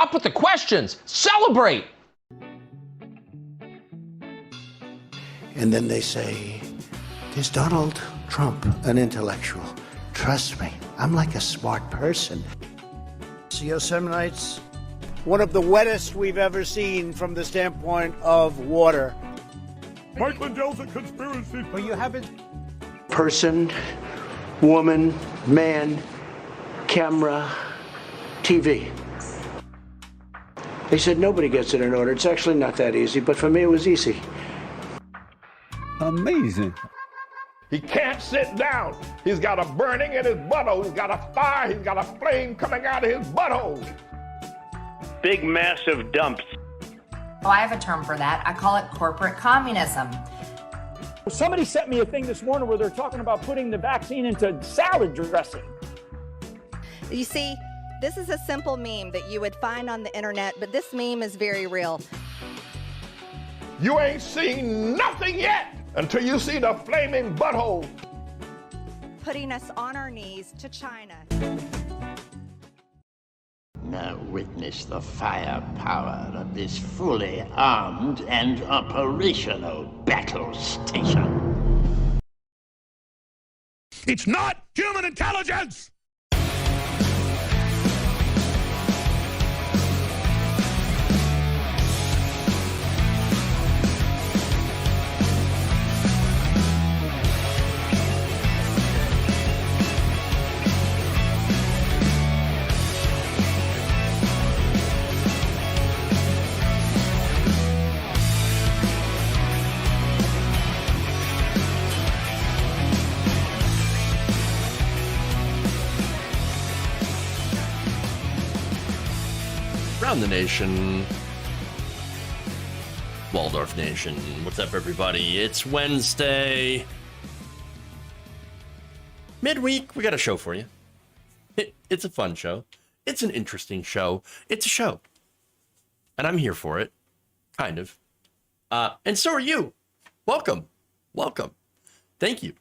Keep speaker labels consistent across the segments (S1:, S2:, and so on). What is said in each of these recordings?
S1: Stop with the questions. Celebrate.
S2: And then they say, is Donald Trump an intellectual? Trust me, I'm like a smart person.
S3: Yosemite's one of the wettest we've ever seen from the standpoint of water.
S4: Mike Lindell's a conspiracy.
S3: But you haven't.
S2: Person, woman, man, camera, TV. They said nobody gets it in order. It's actually not that easy, but for me it was easy.
S4: Amazing.
S5: He can't sit down. He's got a burning in his butthole. He's got a fire. He's got a flame coming out of his butthole.
S6: Big, massive dumps.
S7: Oh, I have a term for that. I call it corporate communism.
S8: Somebody sent me a thing this morning where they're talking about putting the vaccine into salad dressing.
S9: You see, this is a simple meme that you would find on the internet, but this meme is very real.
S5: You ain't seen nothing yet until you see the flaming butthole.
S9: Putting us on our knees to China.
S10: Now witness the firepower of this fully armed and operational battle station.
S4: It's not human intelligence!
S11: Around the nation, Waldorf Nation, what's up everybody? It's Wednesday, midweek. We got a show for you. It's a fun show. It's an interesting show. It's a show, and I'm here for it, kind of. And so are you. Welcome. Thank you.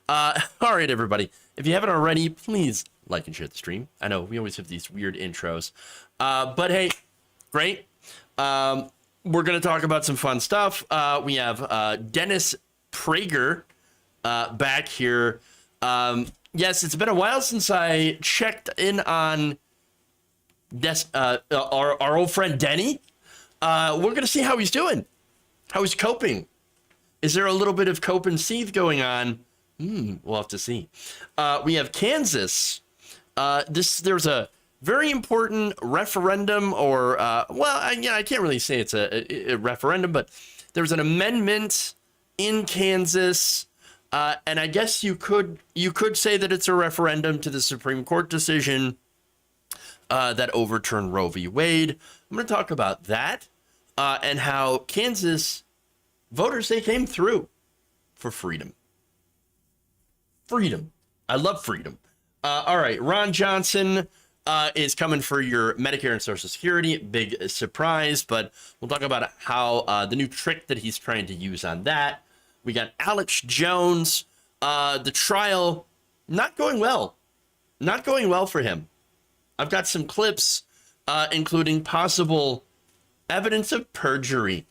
S11: All right, everybody. If you haven't already, please like and share the stream. I know we always have these weird intros, but hey, great. We're going to talk about some fun stuff. We have Dennis Prager back here. Yes, it's been a while since I checked in on our old friend Denny. We're going to see how he's doing, how he's coping. Is there a little bit of cope and seethe going on? We'll have to see. We have Kansas. There's a very important referendum, or I can't really say it's a referendum, but there's an amendment in Kansas, and I guess you could say that it's a referendum to the Supreme Court decision that overturned Roe v. Wade. I'm going to talk about that and how Kansas voters, they came through for freedom. Freedom. I love freedom. All right, Ron Johnson is coming for your Medicare and Social Security. Big surprise, but we'll talk about how the new trick that he's trying to use on that. We got Alex Jones. The trial not going well. Not going well for him. I've got some clips, including possible evidence of perjury.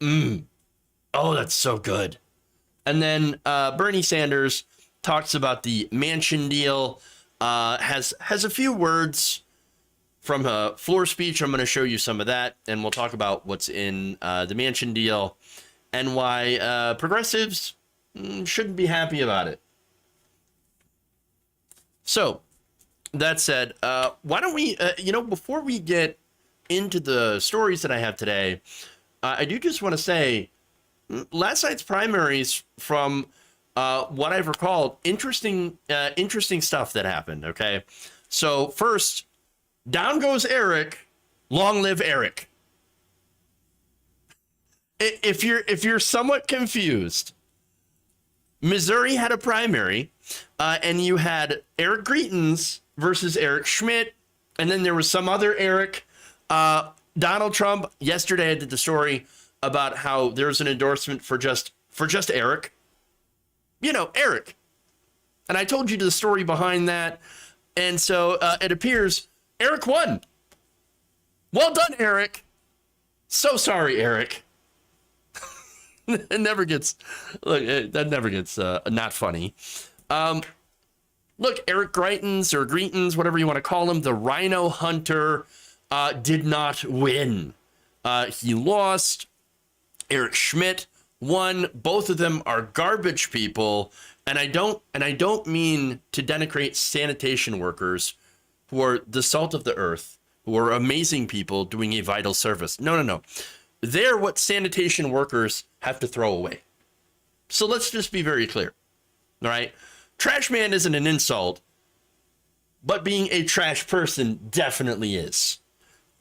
S11: Oh, that's so good. And then Bernie Sanders talks about the Manchin deal, has a few words from a floor speech. I'm going to show you some of that, and we'll talk about what's in the Manchin deal and why progressives shouldn't be happy about it. So, that said, why don't we, before we get into the stories that I have today, I do just want to say, last night's primaries, from what I've recalled, interesting stuff that happened. Okay, so first, down goes Eric. Long live Eric. If you're somewhat confused, Missouri had a primary, and you had Eric Greitens versus Eric Schmidt, and then there was some other Eric. Donald Trump yesterday did the story about how there's an endorsement for just Eric. Eric. And I told you the story behind that. And so it appears Eric won. Well done, Eric. So sorry, Eric. It never gets, look, that never gets not funny. Look, Eric Greitens, whatever you want to call him, the rhino hunter, did not win. He lost. Eric Schmidt won. Both of them are garbage people, and I don't mean to denigrate sanitation workers who are the salt of the earth, who are amazing people doing a vital service. No. They're what sanitation workers have to throw away. So let's just be very clear. All right? Trash man isn't an insult, but being a trash person definitely is.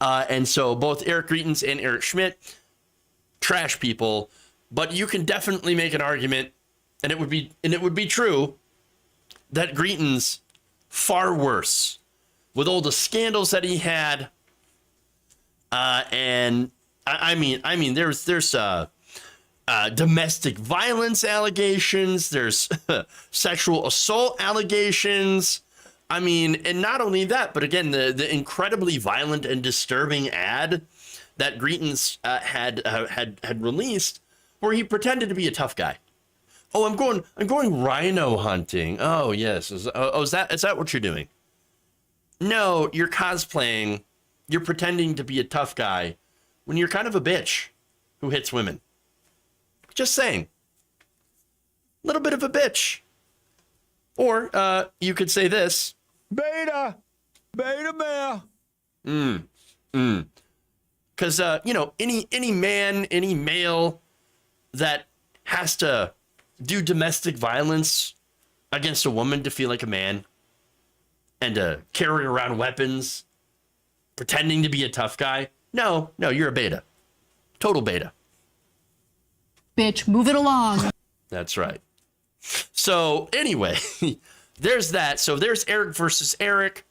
S11: And so both Eric Greitens and Eric Schmidt, trash people, but you can definitely make an argument, and it would be true, that Greitens far worse with all the scandals that he had. And I mean, there's domestic violence allegations, there's sexual assault allegations. I mean, and not only that, but again, the incredibly violent and disturbing ad that Greitens had released, where he pretended to be a tough guy. Oh, I'm going rhino hunting. Oh yes, is that what you're doing? No, you're cosplaying. You're pretending to be a tough guy when you're kind of a bitch who hits women. Just saying. A little bit of a bitch. Or you could say this.
S8: Beta male.
S11: Because, any man, any male that has to do domestic violence against a woman to feel like a man and to carry around weapons, pretending to be a tough guy. No, you're a beta. Total beta.
S12: Bitch, move it along.
S11: That's right. So anyway, there's that. So there's Eric versus Eric.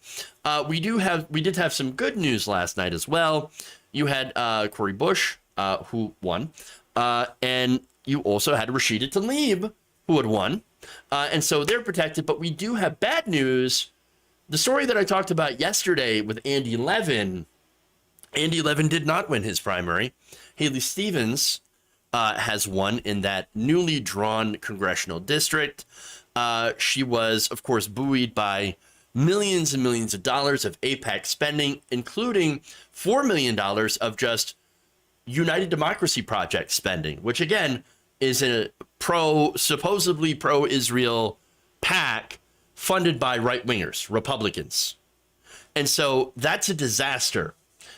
S11: We did have some good news last night as well. You had Cori Bush, who won, and you also had Rashida Tlaib, who had won, and so they're protected. But we do have bad news. The story that I talked about yesterday with Andy Levin. Andy Levin did not win his primary. Haley Stevens has won in that newly drawn congressional district. She was, of course, buoyed by millions and millions of dollars of AIPAC spending, including $4 million of just United Democracy Project spending, which again is a supposedly pro-Israel PAC funded by right-wingers, Republicans. And so that's a disaster.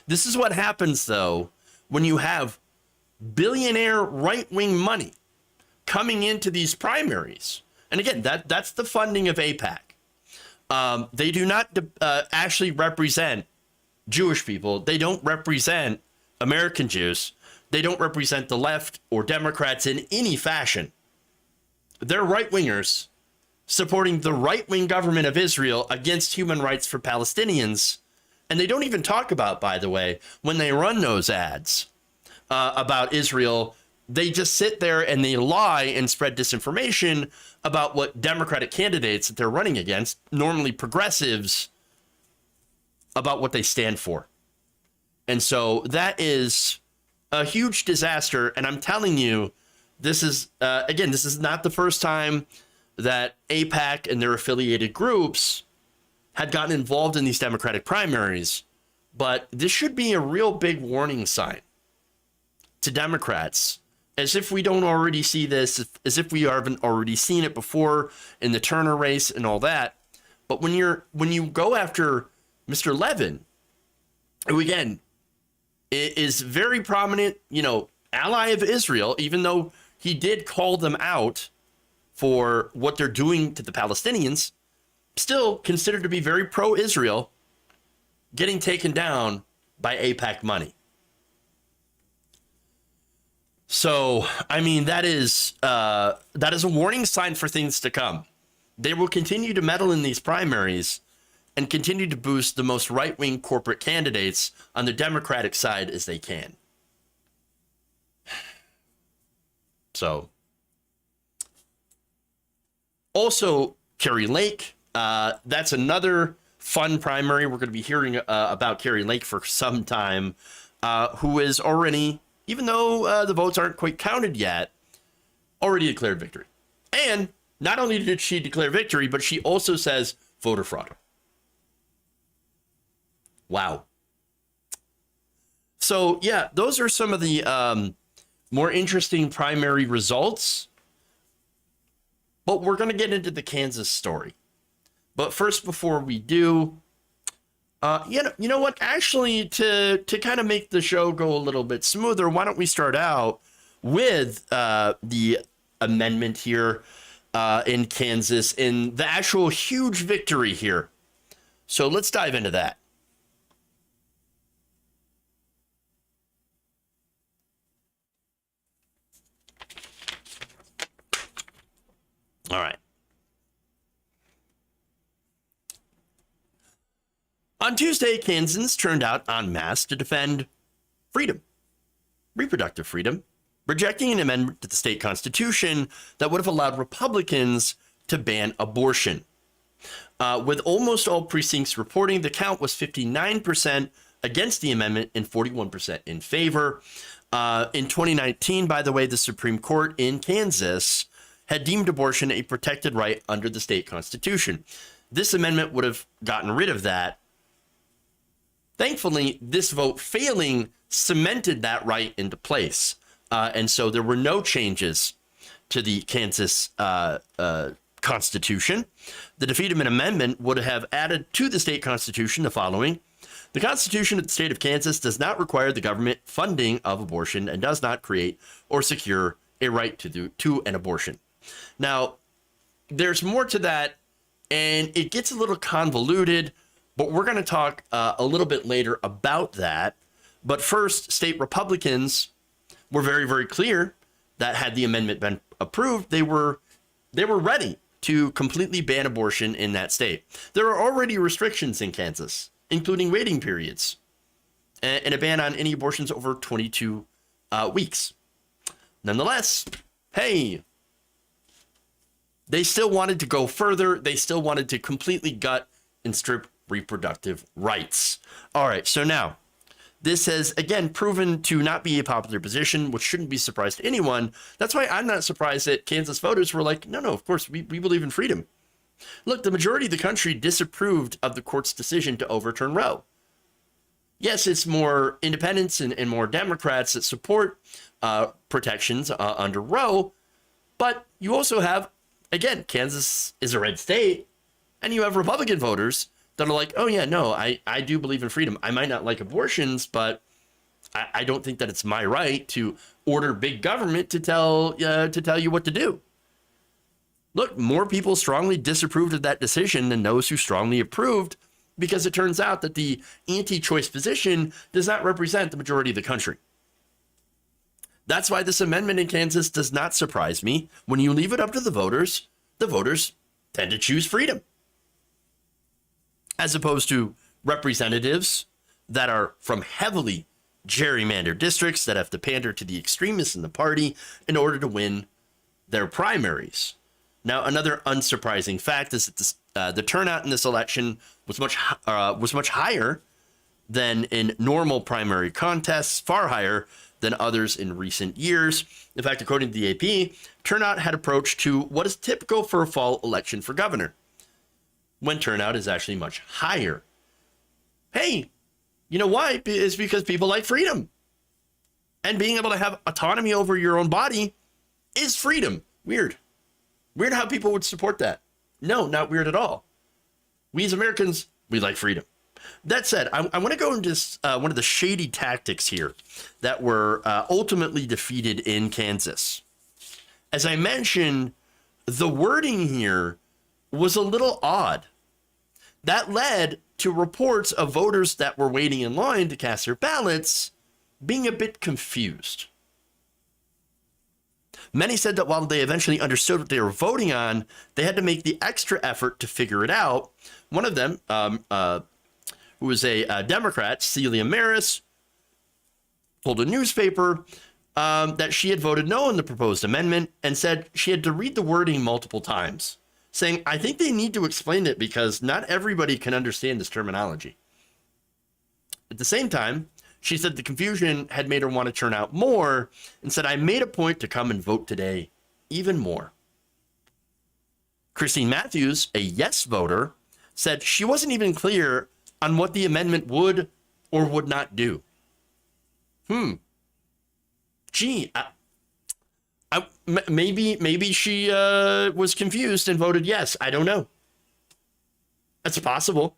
S11: This is what happens, though, when you have billionaire right-wing money coming into these primaries. And again, that's the funding of AIPAC. They do not actually represent Jewish people. They don't represent American Jews. They don't represent the left or Democrats in any fashion. They're right-wingers supporting the right-wing government of Israel against human rights for Palestinians. And they don't even talk about, by the way, when they run those ads about Israel, they just sit there and they lie and spread disinformation about what Democratic candidates that they're running against, normally progressives, about what they stand for. And so that is a huge disaster. And I'm telling you, this is, again, this is not the first time that AIPAC and their affiliated groups had gotten involved in these Democratic primaries. But this should be a real big warning sign to Democrats, as if we don't already see this, as if we haven't already seen it before in the Turner race and all that. But when you go after Mr. Levin, who again is very prominent, ally of Israel, even though he did call them out for what they're doing to the Palestinians, still considered to be very pro-Israel, getting taken down by AIPAC money. So, I mean, that is a warning sign for things to come. They will continue to meddle in these primaries and continue to boost the most right-wing corporate candidates on the Democratic side as they can. So, also, Carrie Lake, that's another fun primary. We're going to be hearing about Carrie Lake for some time, who is already, even though the votes aren't quite counted yet, already declared victory. And not only did she declare victory, but she also says voter fraud. Wow. So, yeah, those are some of the more interesting primary results. But we're going to get into the Kansas story. But first, before we do, you know what? Actually, to kind of make the show go a little bit smoother, why don't we start out with the amendment here in Kansas in the actual huge victory here. So let's dive into that. All right. On Tuesday, Kansans turned out en masse to defend freedom, reproductive freedom, rejecting an amendment to the state constitution that would have allowed Republicans to ban abortion. With almost all precincts reporting, the count was 59% against the amendment and 41% in favor. In 2019, by the way, the Supreme Court in Kansas had deemed abortion a protected right under the state constitution. This amendment would have gotten rid of that. Thankfully, this vote failing cemented that right into place. And so there were no changes to the Kansas Constitution. The defeated amendment would have added to the state constitution the following. The Constitution of the state of Kansas does not require the government funding of abortion and does not create or secure a right to an abortion. Now, there's more to that, and it gets a little convoluted, but we're going to talk a little bit later about that. But first, state Republicans were very, very clear that had the amendment been approved, they were ready to completely ban abortion in that state. There are already restrictions in Kansas, including waiting periods, and a ban on any abortions over 22 weeks. Nonetheless, hey, they still wanted to go further. They still wanted to completely gut and strip reproductive rights. All right, so now, this has, again, proven to not be a popular position, which shouldn't be a surprise to anyone. That's why I'm not surprised that Kansas voters were like, no, of course, we believe in freedom. Look, the majority of the country disapproved of the court's decision to overturn Roe. Yes, it's more independents and more Democrats that support protections under Roe, but you also have, again, Kansas is a red state, and you have Republican voters that are like, oh yeah, no, I do believe in freedom. I might not like abortions, but I don't think that it's my right to order big government to tell you what to do. Look, more people strongly disapproved of that decision than those who strongly approved, because it turns out that the anti-choice position does not represent the majority of the country. That's why this amendment in Kansas does not surprise me. When you leave it up to the voters tend to choose freedom, as opposed to representatives that are from heavily gerrymandered districts that have to pander to the extremists in the party in order to win their primaries. Now, another unsurprising fact is that the turnout in this election was much higher than in normal primary contests, far higher than others in recent years. In fact, according to the AP, turnout had approached to what is typical for a fall election for governor, when turnout is actually much higher. Hey, you know why? It's because people like freedom. And being able to have autonomy over your own body is freedom. Weird how people would support that. No, not weird at all. We as Americans, we like freedom. That said, I want to go into one of the shady tactics here that were ultimately defeated in Kansas. As I mentioned, the wording here was a little odd. That led to reports of voters that were waiting in line to cast their ballots being a bit confused. Many said that while they eventually understood what they were voting on, they had to make the extra effort to figure it out. One of them, who was a Democrat, Celia Maris, told a newspaper that she had voted no on the proposed amendment and said she had to read the wording multiple times saying, I think they need to explain it because not everybody can understand this terminology. At the same time, she said the confusion had made her want to turn out more and said, I made a point to come and vote today even more. Christine Matthews, a yes voter, said she wasn't even clear on what the amendment would or would not do. Gee, maybe she was confused and voted yes. I don't know. That's possible.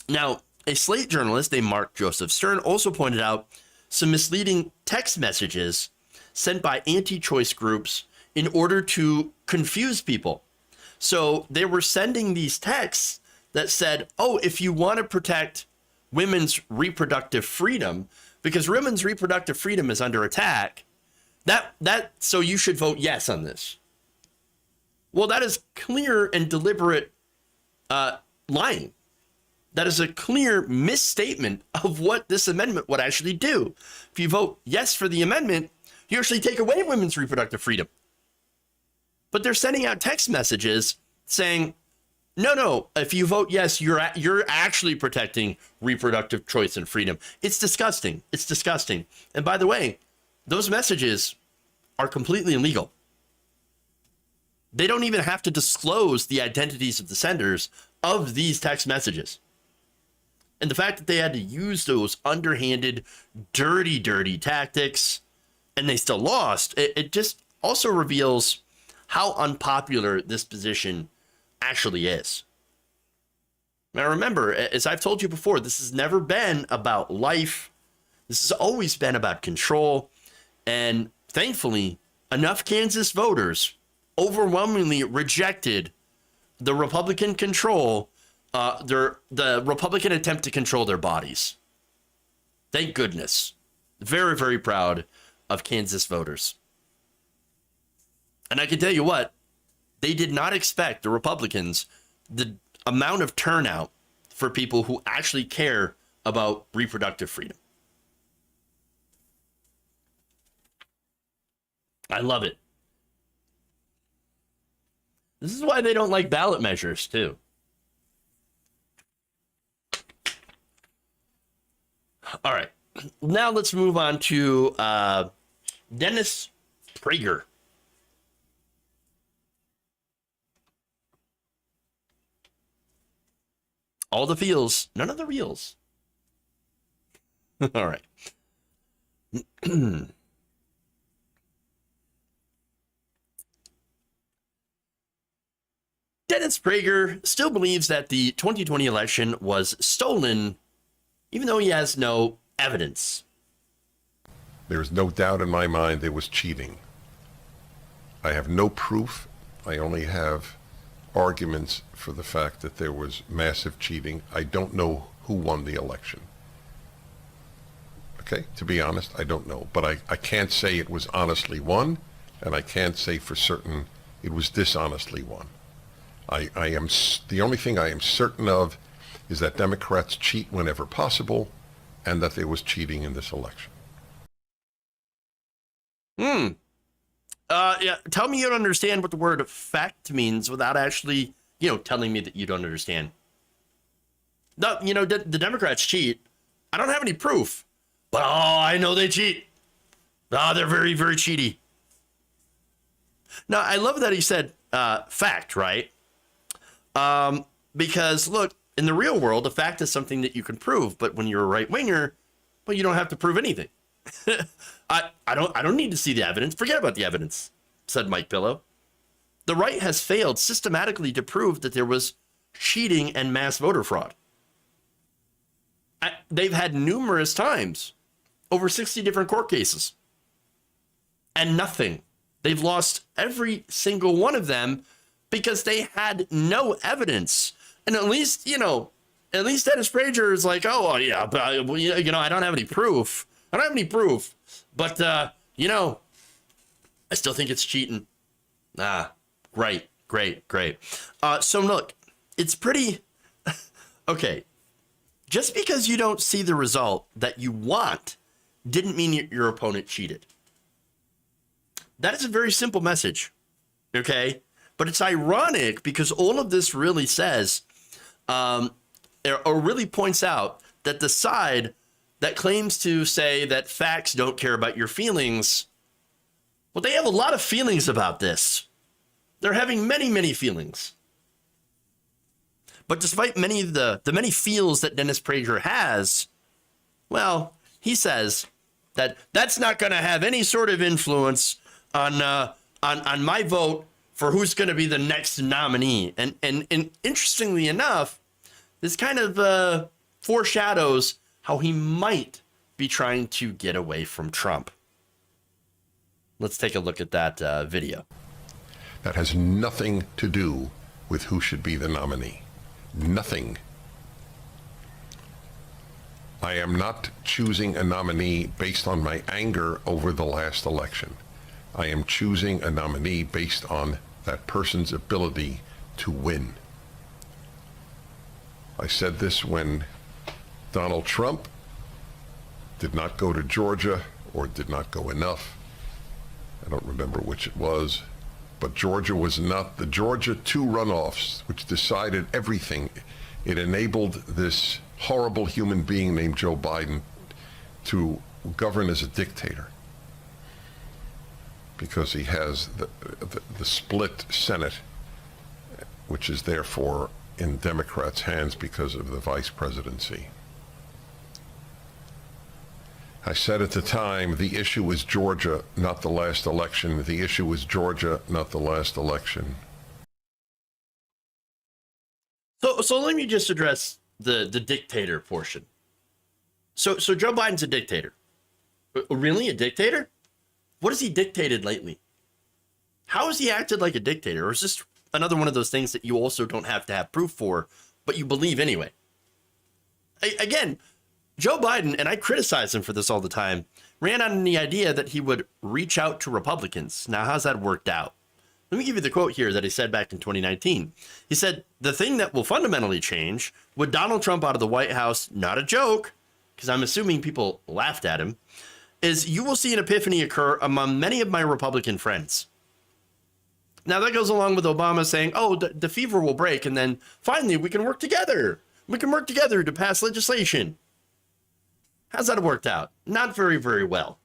S11: Now, a Slate journalist named Mark Joseph Stern also pointed out some misleading text messages sent by anti-choice groups in order to confuse people. So they were sending these texts that said, oh, if you want to protect women's reproductive freedom, because women's reproductive freedom is under attack, so you should vote yes on this. Well, that is clear and deliberate lying. That is a clear misstatement of what this amendment would actually do. If you vote yes for the amendment, you actually take away women's reproductive freedom. But they're sending out text messages saying, no, if you vote yes, you're actually protecting reproductive choice and freedom. It's disgusting. It's disgusting. And by the way, those messages are completely illegal. They don't even have to disclose the identities of the senders of these text messages. And the fact that they had to use those underhanded, dirty tactics, and they still lost, it just also reveals how unpopular this position actually is. Now remember, as I've told you before, this has never been about life. This has always been about control. And thankfully, enough Kansas voters overwhelmingly rejected the Republican control, the Republican attempt to control their bodies. Thank goodness. Very, very proud of Kansas voters. And I can tell you what, they did not expect, the Republicans, the amount of turnout for people who actually care about reproductive freedom. I love it. This is why they don't like ballot measures, too. All right. Now let's move on to Dennis Prager. All the feels, none of the reels. All right. Dennis Prager still believes that the 2020 election was stolen, even though he has no evidence.
S13: There is no doubt in my mind there was cheating. I have no proof. I only have arguments for the fact that there was massive cheating. I don't know who won the election. Okay, to be honest, I don't know. But I can't say it was honestly won, and I can't say for certain it was dishonestly won. The only thing I am certain of is that Democrats cheat whenever possible, and that there was cheating in this election.
S11: Yeah. Tell me you don't understand what the word fact means without actually, telling me that you don't understand. No, the Democrats cheat. I don't have any proof, but I know they cheat. They're very, very cheaty. Now, I love that he said fact, right? Because look, in the real world, a fact is something that you can prove, but when you're a right winger, well, you don't have to prove anything. I don't need to see the evidence. Forget about the evidence, said Mike Pillow. The right has failed systematically to prove that there was cheating and mass voter fraud. They've had numerous times, over 60 different court cases, and nothing. They've lost every single one of them because they had no evidence. And at least Dennis Prager is like, oh, yeah, but I don't have any proof. I don't have any proof, but, I still think it's cheating. Great. So look, it's pretty, okay. Just because you don't see the result that you want didn't mean your opponent cheated. That is a very simple message, okay? But it's ironic because all of this really says, or really points out that the side that claims to say that facts don't care about your feelings, well, they have a lot of feelings about this. They're having many, many feelings. But despite many of the many feels that Dennis Prager has, well, he says that that's not going to have any sort of influence on my vote for who's going to be the next nominee. And interestingly enough, this kind of foreshadows how he might be trying to get away from Trump. Let's take a look at that video.
S13: That has nothing to do with who should be the nominee. Nothing. I am not choosing a nominee based on my anger over the last election. I am choosing a nominee based on that person's ability to win. I said this when Donald Trump did not go to Georgia, or did not go enough. I don't remember which it was, but Georgia was not the Georgia 2 runoffs, which decided everything. It enabled this horrible human being named Joe Biden to govern as a dictator, because he has the split Senate, which is therefore in Democrats' hands because of the vice presidency. I said at the time, the issue was Georgia, not the last election. The issue was Georgia, not the last election.
S11: So let me just address the dictator portion. So Joe Biden's a dictator. Really, a dictator? What has he dictated lately? How has he acted like a dictator? Or is this another one of those things that you also don't have to have proof for, but you believe anyway? Again, Joe Biden, and I criticize him for this all the time, ran on the idea that he would reach out to Republicans. Now, how's that worked out? Let me give you the quote here that he said back in 2019. He said, "The thing that will fundamentally change with Donald Trump out of the White House, not a joke, because I'm assuming people laughed at him, is you will see an epiphany occur among many of my Republican friends." Now, that goes along with Obama saying, oh, the fever will break, and then finally we can work together. We can work together to pass legislation. How's that worked out? Not very, very well.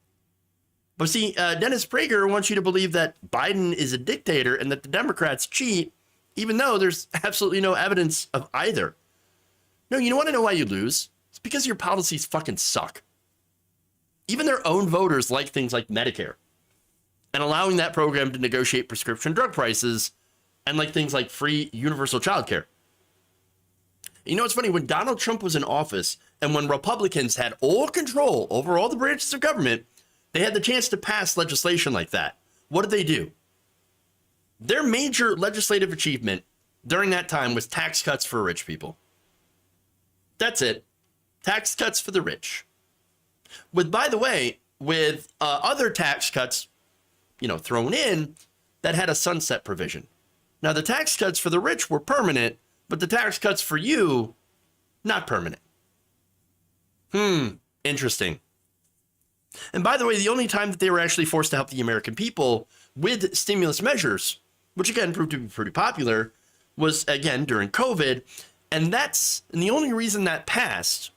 S11: But see, Dennis Prager wants you to believe that Biden is a dictator and that the Democrats cheat, even though there's absolutely no evidence of either. No, you want to know why you lose? It's because your policies fucking suck. Even their own voters like things like Medicare and allowing that program to negotiate prescription drug prices and like things like free universal childcare. You know, it's funny, when Donald Trump was in office and when Republicans had all control over all the branches of government, they had the chance to pass legislation like that. What did they do? Their major legislative achievement during that time was tax cuts for rich people. That's it. Tax cuts for the rich. By the way, with other tax cuts, thrown in, that had a sunset provision. Now, the tax cuts for the rich were permanent, but the tax cuts for you, not permanent. Interesting. And by the way, the only time that they were actually forced to help the American people with stimulus measures, which again proved to be pretty popular, was again during COVID. And the only reason that passed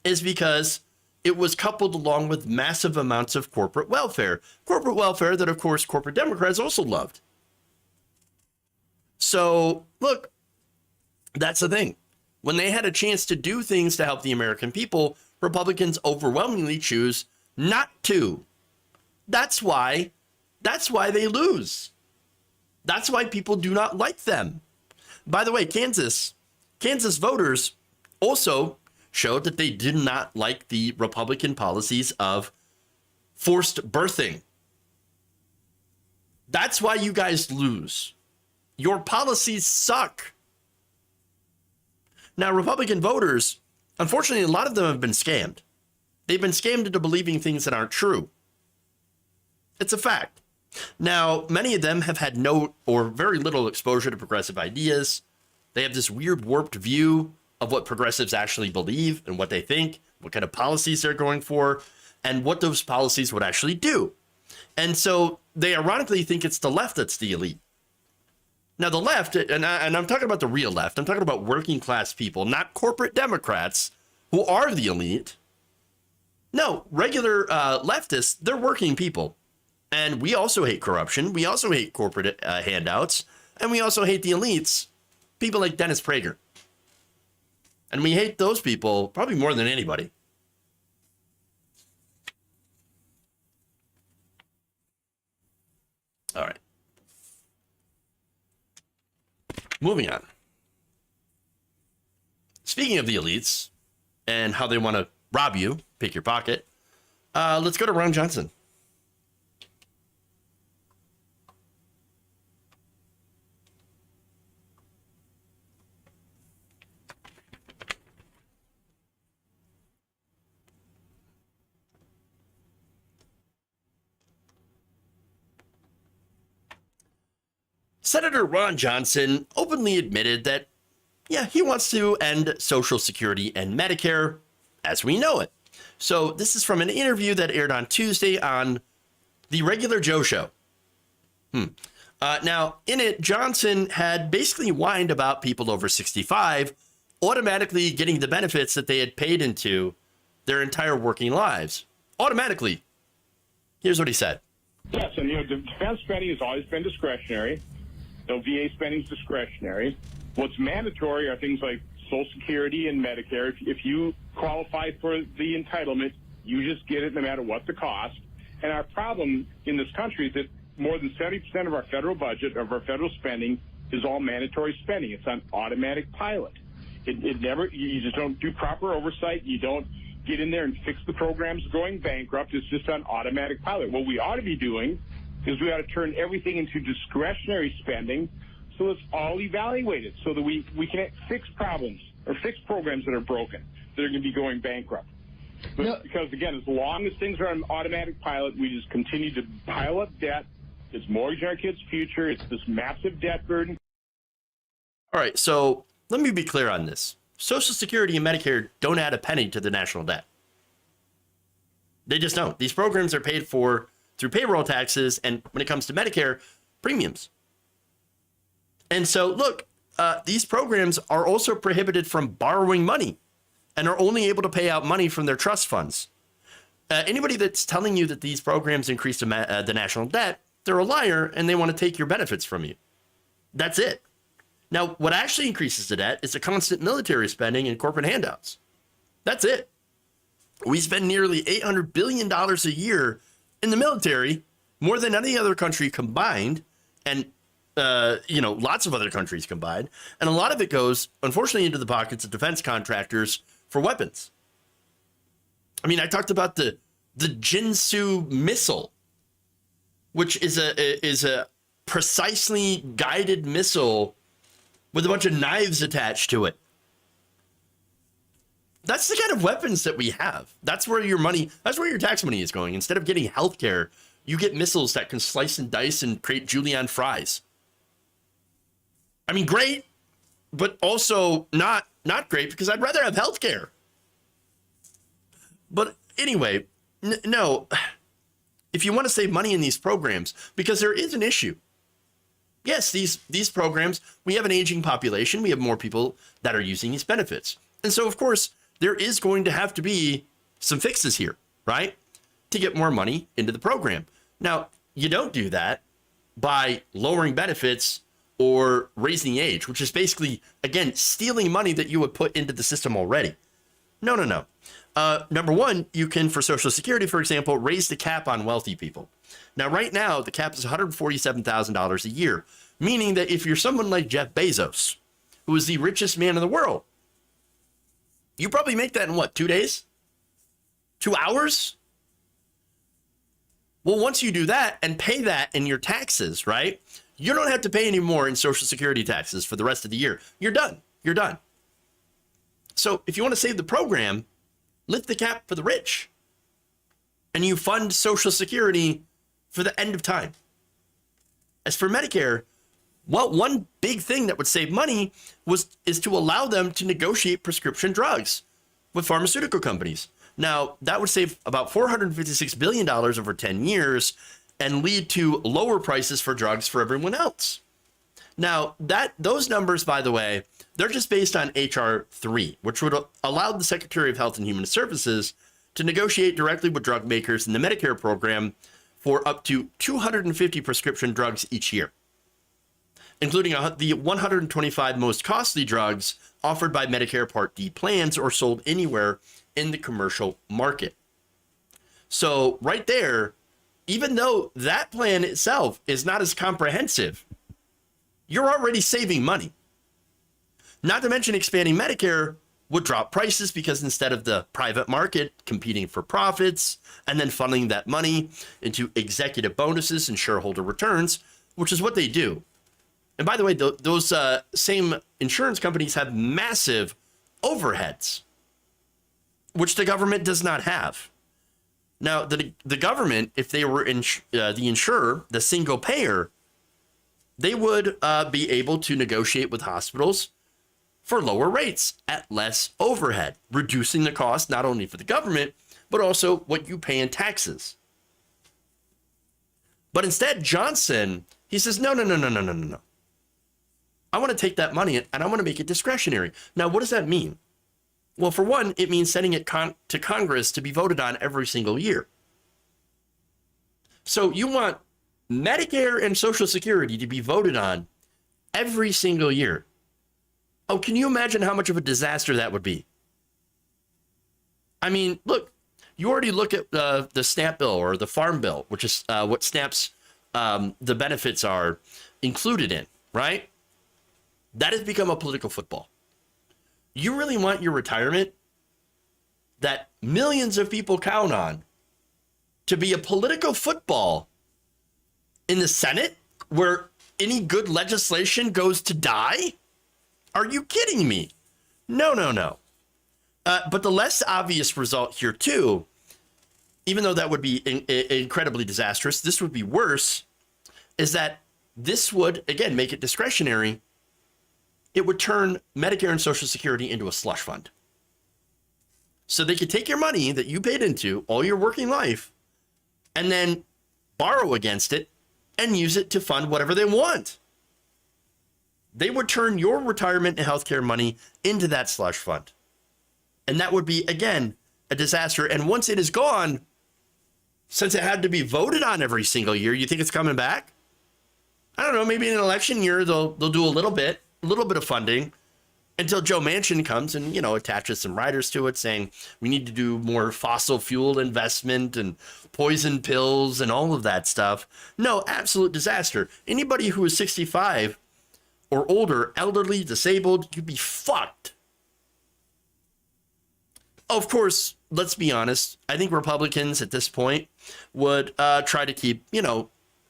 S11: is because it was coupled along with massive amounts of corporate welfare that, of course, corporate Democrats also loved. So, look, that's the thing. When they had a chance to do things to help the American people, Republicans overwhelmingly choose not to. That's why they lose. That's why people do not like them. By the way, Kansas voters also showed that they did not like the Republican policies of forced birthing. That's why you guys lose. Your policies suck. Now, Republican voters, unfortunately, a lot of them have been scammed. They've been scammed into believing things that aren't true. It's a fact. Now, many of them have had no or very little exposure to progressive ideas. They have this weird warped view of what progressives actually believe and what they think, what kind of policies they're going for, and what those policies would actually do. And so they ironically think it's the left that's the elite. Now, the left, and I'm talking about the real left, I'm talking about working class people, not corporate Democrats who are the elite. No, regular leftists, they're working people. And we also hate corruption. We also hate corporate handouts. And we also hate the elites, people like Dennis Prager. And we hate those people probably more than anybody. All right. Moving on. Speaking of the elites and how they want to rob you, pick your pocket, let's go to Ron Johnson. Senator Ron Johnson openly admitted that, yeah, he wants to end Social Security and Medicare as we know it. So this is from an interview that aired on Tuesday on the Regular Joe Show. Now, in it, Johnson had basically whined about people over 65 automatically getting the benefits that they had paid into their entire working lives. Automatically. Here's what he said.
S5: Yes, and defense spending has always been discretionary. So VA spending is discretionary. What's mandatory are things like Social Security and Medicare. If you qualify for the entitlement, you just get it no matter what the cost. And our problem in this country is that more than 70% of our federal budget, of our federal spending, is all mandatory spending. It's on automatic pilot. It never, you just don't do proper oversight. You don't get in there and fix the programs going bankrupt. It's just on automatic pilot. What we ought to be doing is we ought to turn everything into discretionary spending so it's all evaluated so that we can fix problems or fix programs that are broken, that are going to be going bankrupt. But because, again, as long as things are on automatic pilot, we just continue to pile up debt. It's mortgaging our kids' future. It's this massive debt burden.
S11: All right, so let me be clear on this. Social Security and Medicare don't add a penny to the national debt. They just don't. These programs are paid for through payroll taxes, and when it comes to Medicare, premiums. And so, look, these programs are also prohibited from borrowing money and are only able to pay out money from their trust funds. Anybody that's telling you that these programs increase the national debt, they're a liar, and they want to take your benefits from you. That's it. Now, what actually increases the debt is the constant military spending and corporate handouts. That's it. We spend nearly $800 billion a year in the military, more than any other country combined, and lots of other countries combined, and a lot of it goes, unfortunately, into the pockets of defense contractors for weapons. I mean, I talked about the Jinsu missile, which is a precisely guided missile with a bunch of knives attached to it. That's the kind of weapons that we have. That's where your tax money is going. Instead of getting healthcare, you get missiles that can slice and dice and create julienne fries. I mean, great, but also not great, because I'd rather have healthcare. But anyway, no, if you want to save money in these programs, because there is an issue. Yes, these programs, we have an aging population. We have more people that are using these benefits. And so, of course, there is going to have to be some fixes here, right? To get more money into the program. Now, you don't do that by lowering benefits or raising the age, which is basically, again, stealing money that you would put into the system already. No. Number one, you can, for Social Security, for example, raise the cap on wealthy people. Now, right now, the cap is $147,000 a year, meaning that if you're someone like Jeff Bezos, who is the richest man in the world, you probably make that in what, 2 days? 2 hours? Well, once you do that and pay that in your taxes, right? You don't have to pay any more in Social Security taxes for the rest of the year. You're done. So if you want to save the program, lift the cap for the rich. And you fund Social Security for the end of time. As for Medicare, well, one big thing that would save money is to allow them to negotiate prescription drugs with pharmaceutical companies. Now, that would save about $456 billion over 10 years and lead to lower prices for drugs for everyone else. Now, those numbers, by the way, they're just based on HR 3, which would allow the Secretary of Health and Human Services to negotiate directly with drug makers in the Medicare program for up to 250 prescription drugs each year, including the 125 most costly drugs offered by Medicare Part D plans or sold anywhere in the commercial market. So right there, even though that plan itself is not as comprehensive, you're already saving money. Not to mention expanding Medicare would drop prices because instead of the private market competing for profits and then funneling that money into executive bonuses and shareholder returns, which is what they do. And by the way, those same insurance companies have massive overheads, which the government does not have. Now, the government, if they were the insurer, the single payer, they would be able to negotiate with hospitals for lower rates at less overhead, reducing the cost not only for the government, but also what you pay in taxes. But instead, Johnson, he says, no. I want to take that money and I want to make it discretionary. Now, what does that mean? Well, for one, it means sending it to Congress to be voted on every single year. So you want Medicare and Social Security to be voted on every single year. Oh, can you imagine how much of a disaster that would be? I mean, look, you already look at the SNAP bill or the Farm Bill, which is what SNAP's the benefits are included in, right? That has become a political football. You really want your retirement that millions of people count on to be a political football in the Senate where any good legislation goes to die? Are you kidding me? No. But the less obvious result here too, even though that would be incredibly disastrous, this would be worse, is that this would, again, make it discretionary. It would turn Medicare and Social Security into a slush fund. So they could take your money that you paid into all your working life and then borrow against it and use it to fund whatever they want. They would turn your retirement and healthcare money into that slush fund. And that would be, again, a disaster. And once it is gone, since it had to be voted on every single year, you think it's coming back? I don't know, maybe in an election year, they'll do a little bit of funding until Joe Manchin comes and, attaches some riders to it saying we need to do more fossil fuel investment and poison pills and all of that stuff. No, absolute disaster. Anybody who is 65 or older, elderly, disabled, you'd be fucked. Of course, let's be honest. I think Republicans at this point would try to keep,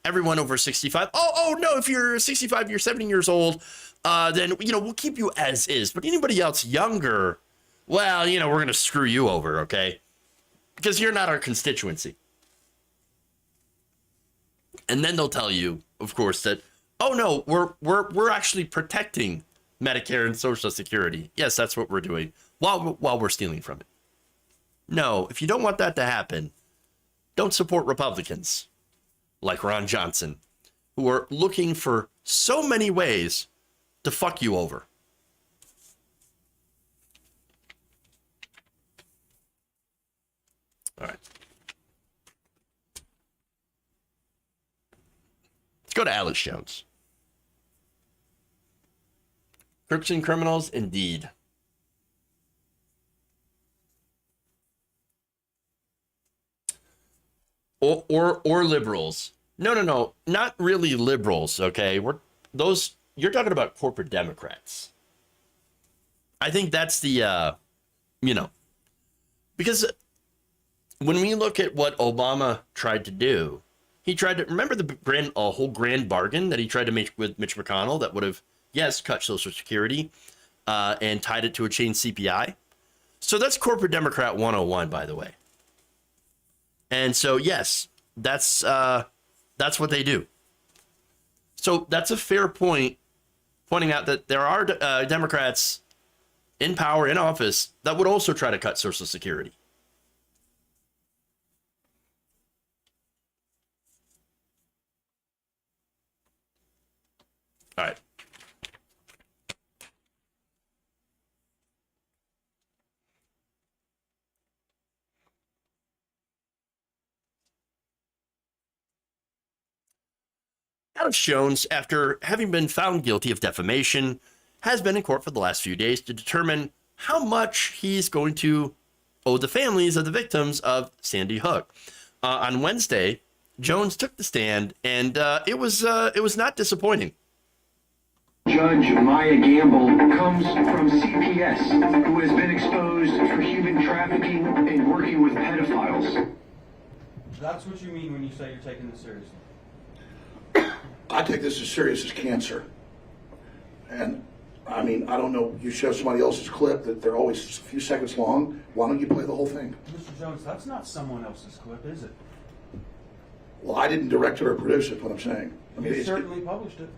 S11: everyone over 65. Oh, no, if you're 65, you're 70 years old, then, we'll keep you as is. But anybody else younger, well, we're going to screw you over, okay? Because you're not our constituency. And then they'll tell you, of course, that, oh, no, we're actually protecting Medicare and Social Security. Yes, that's what we're doing while we're stealing from it. No, if you don't want that to happen, don't support Republicans like Ron Johnson, who are looking for so many ways to fuck you over. All right. Let's go to Alex Jones. Crooks and criminals, indeed. Or liberals. No, not really liberals, okay? You're talking about corporate Democrats. I think that's the because when we look at what Obama tried to do, he tried to remember the whole grand bargain that he tried to make with Mitch McConnell that would have, yes, cut Social Security and tied it to a chain CPI. So that's corporate Democrat 101, by the way. And so, yes, that's what they do. So that's a fair point, pointing out that there are Democrats in power, in office, that would also try to cut Social Security. All right. Alex Jones, after having been found guilty of defamation, has been in court for the last few days to determine how much he's going to owe the families of the victims of Sandy Hook. On Wednesday, Jones took the stand, and it was not disappointing.
S14: Judge Maya Gamble comes from CPS, who has been exposed for human trafficking and working with pedophiles.
S15: That's what you mean when you say you're taking this seriously?
S16: I take this as serious as cancer. And, I mean, I don't know, you show somebody else's clip that they're always a few seconds long. Why don't you play the whole thing?
S15: Mr. Jones, that's not someone else's clip, is it?
S16: Well, I didn't direct it or produce it, what I'm saying. I mean,
S15: You certainly published it.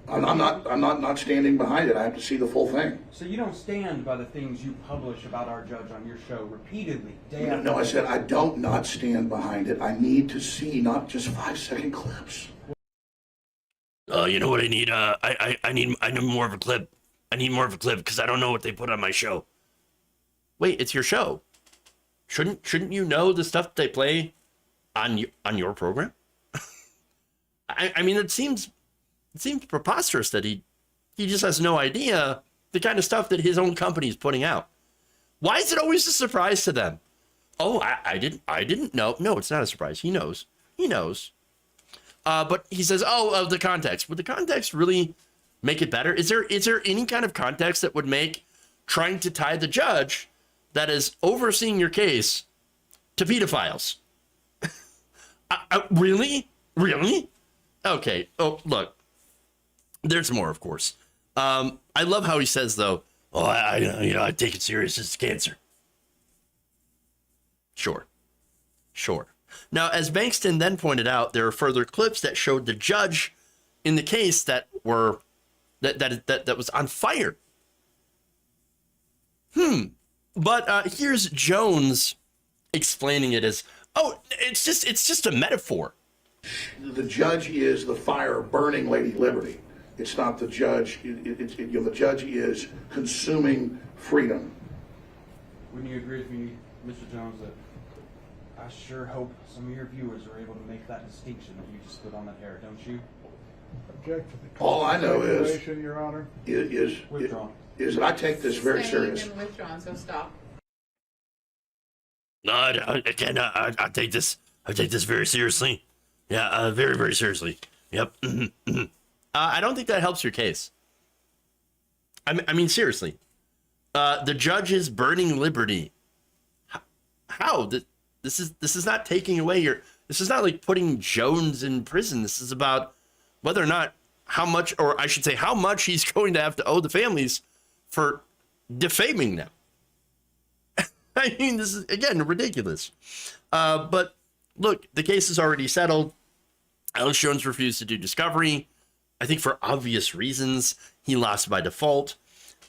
S16: I'm not standing behind it. I have to see the full thing.
S15: So you don't stand by the things you publish about our judge on your show repeatedly, day after day?
S16: No, I said I don't not stand behind it. I need to see not just 5-second clips.
S11: You know what I need? I need more of a clip. I need more of a clip because I don't know what they put on my show. Wait, it's your show. Shouldn't you know the stuff they play on your program? I mean, it seems preposterous that he just has no idea the kind of stuff that his own company is putting out. Why is it always a surprise to them? Oh, I didn't know. No, it's not a surprise. He knows. But he says, the context. Would the context really make it better? Is there any kind of context that would make trying to tie the judge that is overseeing your case to pedophiles? Really? Okay. Oh, look. There's more, of course. I love how he says, though, I take it serious. It's cancer. Sure. Now, as Bankston then pointed out, there are further clips that showed the judge in the case that was on fire. But here's Jones explaining it as, it's just a metaphor.
S16: The judge is the fire burning Lady Liberty. It's not the judge. The judge is consuming freedom.
S15: Wouldn't you agree with me, Mr. Jones, that I sure hope some of your viewers are able to make that distinction that you just put on that air, don't you?
S16: Object to the all I know is,
S15: Your Honor.
S16: is that I take this very serious.
S17: Withdrawn, so stop.
S11: No, I take this very seriously. Yeah, very, very seriously. Yep. I don't think that helps your case. I mean, seriously. The judge is burning liberty. How? This is not taking away your... This is not like putting Jones in prison. This is about whether or not how much, or I should say how much he's going to have to owe the families for defaming them. I mean, this is, again, ridiculous. But look, the case is already settled. Alex Jones refused to do discovery. I think for obvious reasons. He lost by default.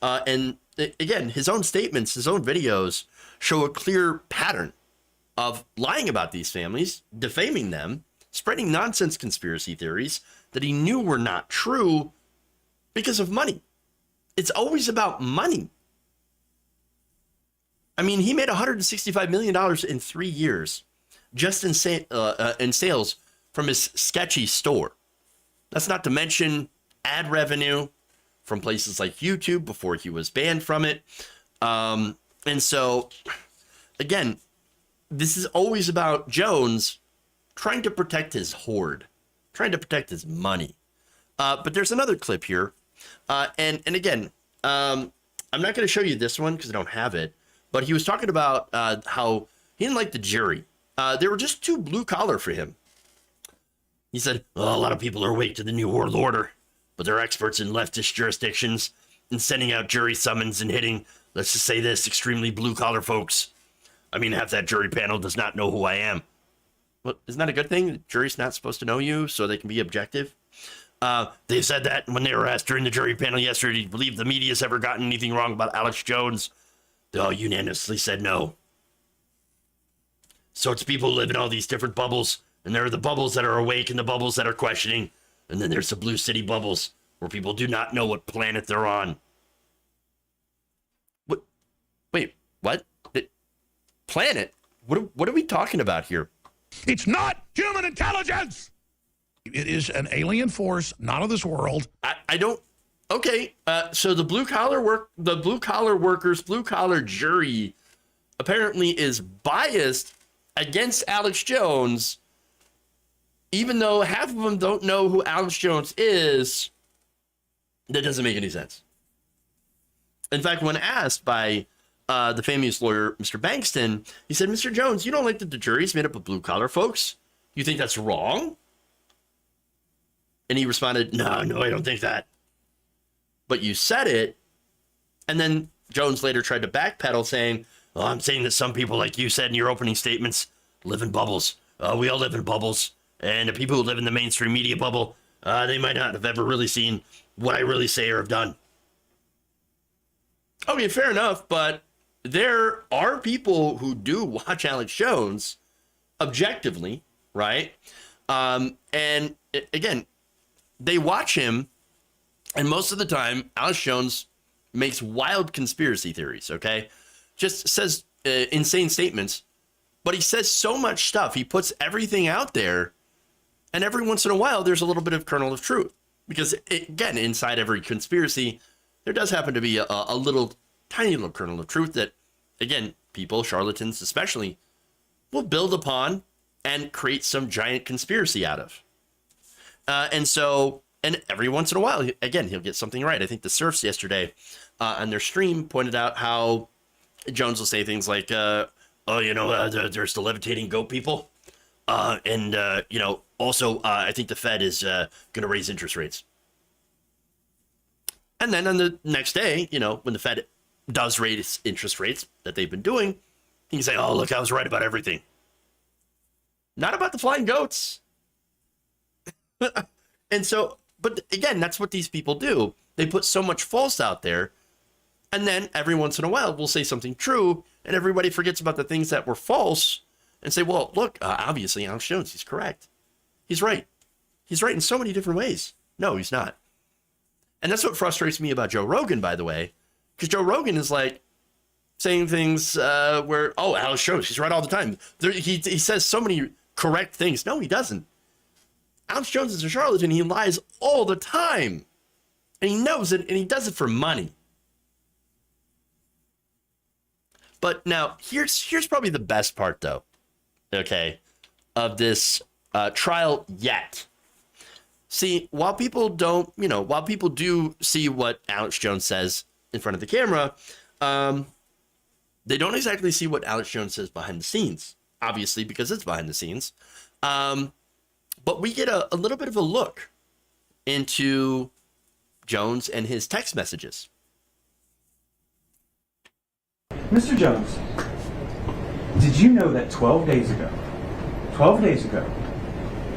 S11: And again, his own statements, his own videos show a clear pattern of lying about these families, defaming them, spreading nonsense conspiracy theories that he knew were not true because of money. It's always about money. I mean, he made $165 million in 3 years just in sales from his sketchy store. That's not to mention ad revenue from places like YouTube before he was banned from it. And so, again, this is always about Jones trying to protect his hoard, trying to protect his money. But there's another clip here. And again, I'm not going to show you this one because I don't have it. But he was talking about how he didn't like the jury. They were just too blue collar for him. He said, a lot of people are awake to the New World Order, but they're experts in leftist jurisdictions and sending out jury summons and hitting, let's just say this, extremely blue collar folks. I mean, half that jury panel does not know who I am. Well, isn't that a good thing? The jury's not supposed to know you so they can be objective. They said that when they were asked during the jury panel yesterday, do you believe the media's ever gotten anything wrong about Alex Jones? They all unanimously said no. So it's people who live in all these different bubbles, and there are the bubbles that are awake and the bubbles that are questioning, and then there's the blue city bubbles where people do not know what planet they're on. What? Wait, what? Planet? What are we talking about here?
S4: It's not human intelligence! It is an alien force, not of this world.
S11: I don't. Okay, so the blue collar workers, blue collar jury apparently is biased against Alex Jones, even though half of them don't know who Alex Jones is. That doesn't make any sense. In fact, when asked by the famous lawyer, Mr. Bankston, he said, Mr. Jones, you don't like that the jury is made up of blue collar folks? You think that's wrong? And he responded, no, I don't think that. But you said it. And then Jones later tried to backpedal saying, well, I'm saying that some people, like you said in your opening statements, live in bubbles. We all live in bubbles. And the people who live in the mainstream media bubble, they might not have ever really seen what I really say or have done. Okay, fair enough. But there are people who do watch Alex Jones objectively, right? And again, they watch him. And most of the time, Alex Jones makes wild conspiracy theories, okay? Just says insane statements. But he says so much stuff. He puts everything out there. And every once in a while, there's a little bit of kernel of truth. Because, again, inside every conspiracy, there does happen to be a little, tiny little kernel of truth that, again, people, charlatans especially, will build upon and create some giant conspiracy out of. And every once in a while, again, he'll get something right. I think the Surfs yesterday on their stream pointed out how Jones will say things like, there's the levitating goat people. Also, I think the Fed is going to raise interest rates. And then on the next day, when the Fed does raise interest rates that they've been doing, he can say, oh, look, I was right about everything. Not about the flying goats. And so, but again, that's what these people do. They put so much false out there. And then every once in a while, we'll say something true. And everybody forgets about the things that were false and say, well, look, obviously, Alex Jones, he's correct. He's right. He's right in so many different ways. No, he's not. And that's what frustrates me about Joe Rogan, by the way, because Joe Rogan is like saying things where, oh, Alex Jones, he's right all the time. He says so many correct things. No, he doesn't. Alex Jones is a charlatan. He lies all the time. And he knows it, and he does it for money. But now, here's probably the best part, though, okay, of this trial yet. See, while people do see what Alex Jones says in front of the camera, they don't exactly see what Alex Jones says behind the scenes, obviously, because it's behind the scenes. But we get a little bit of a look into Jones and his text messages.
S15: Mr. Jones, did you know that 12 days ago,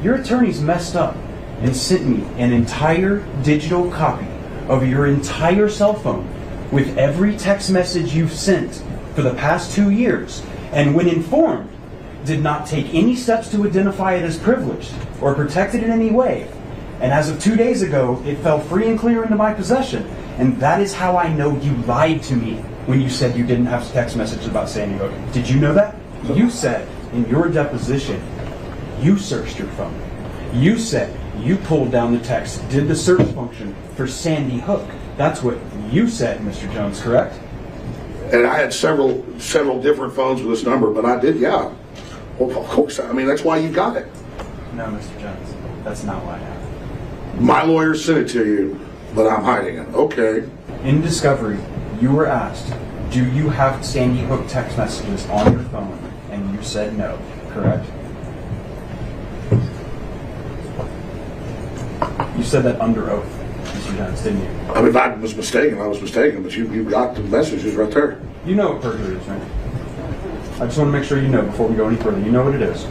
S15: your attorneys messed up and sent me an entire digital copy of your entire cell phone with every text message you've sent for the past 2 years, and when informed, did not take any steps to identify it as privileged or protect it in any way. And as of 2 days ago, it fell free and clear into my possession. And that is how I know you lied to me when you said you didn't have text messages about Sandy Hook. Did you know that? You said in your deposition, you searched your phone. You said you pulled down the text, did the search function for Sandy Hook. That's what you said, Mr. Jones, correct?
S16: And I had several different phones with this number, but I did, yeah. Well, of course, I mean, that's why you got it.
S15: No, Mr. Jones, that's not why I have it.
S16: My lawyer sent it to you, but I'm hiding it. Okay.
S15: In discovery, you were asked, do you have Sandy Hook text messages on your phone? And you said no, correct? You said that under oath, Mr. Jones, didn't you?
S16: I mean, if I was mistaken, but you got the messages right there.
S15: You know what perjury is, right? I just want to make sure you know before we go any further. You know what it is.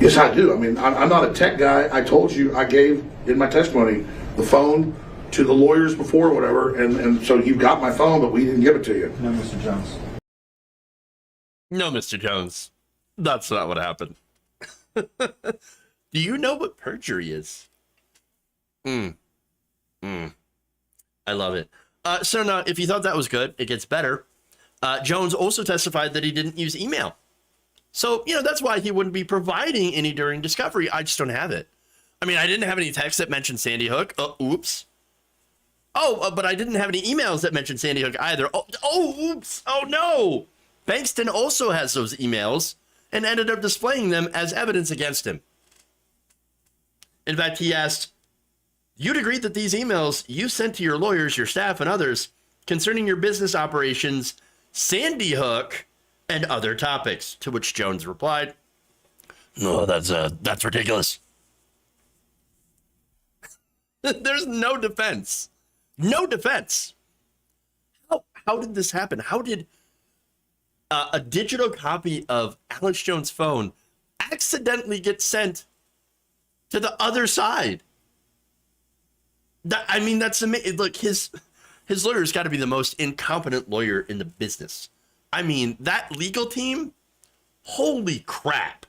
S16: Yes, I do. I mean, I'm not a tech guy. I told you, I gave in my testimony the phone to the lawyers before, whatever, and so you got my phone, but we didn't give it to you.
S15: No, Mr. Jones.
S11: No, Mr. Jones. That's not what happened. Do you know what perjury is? I love it. So now, if you thought that was good, it gets better. Jones also testified that he didn't use email. So, that's why he wouldn't be providing any during discovery. I just don't have it. I mean, I didn't have any texts that mentioned Sandy Hook. Oops. But I didn't have any emails that mentioned Sandy Hook either. Oops. Oh, no. Bankston also has those emails and ended up displaying them as evidence against him. In fact, he asked, "You'd agree that these emails you sent to your lawyers, your staff, and others concerning your business operations, Sandy Hook, and other topics," to which Jones replied, "No, that's ridiculous." There's no defense. No defense. How did this happen? How did a digital copy of Alex Jones' phone accidentally get sent to the other side? That's amazing. Look, his lawyer's got to be the most incompetent lawyer in the business. I mean, that legal team, holy crap.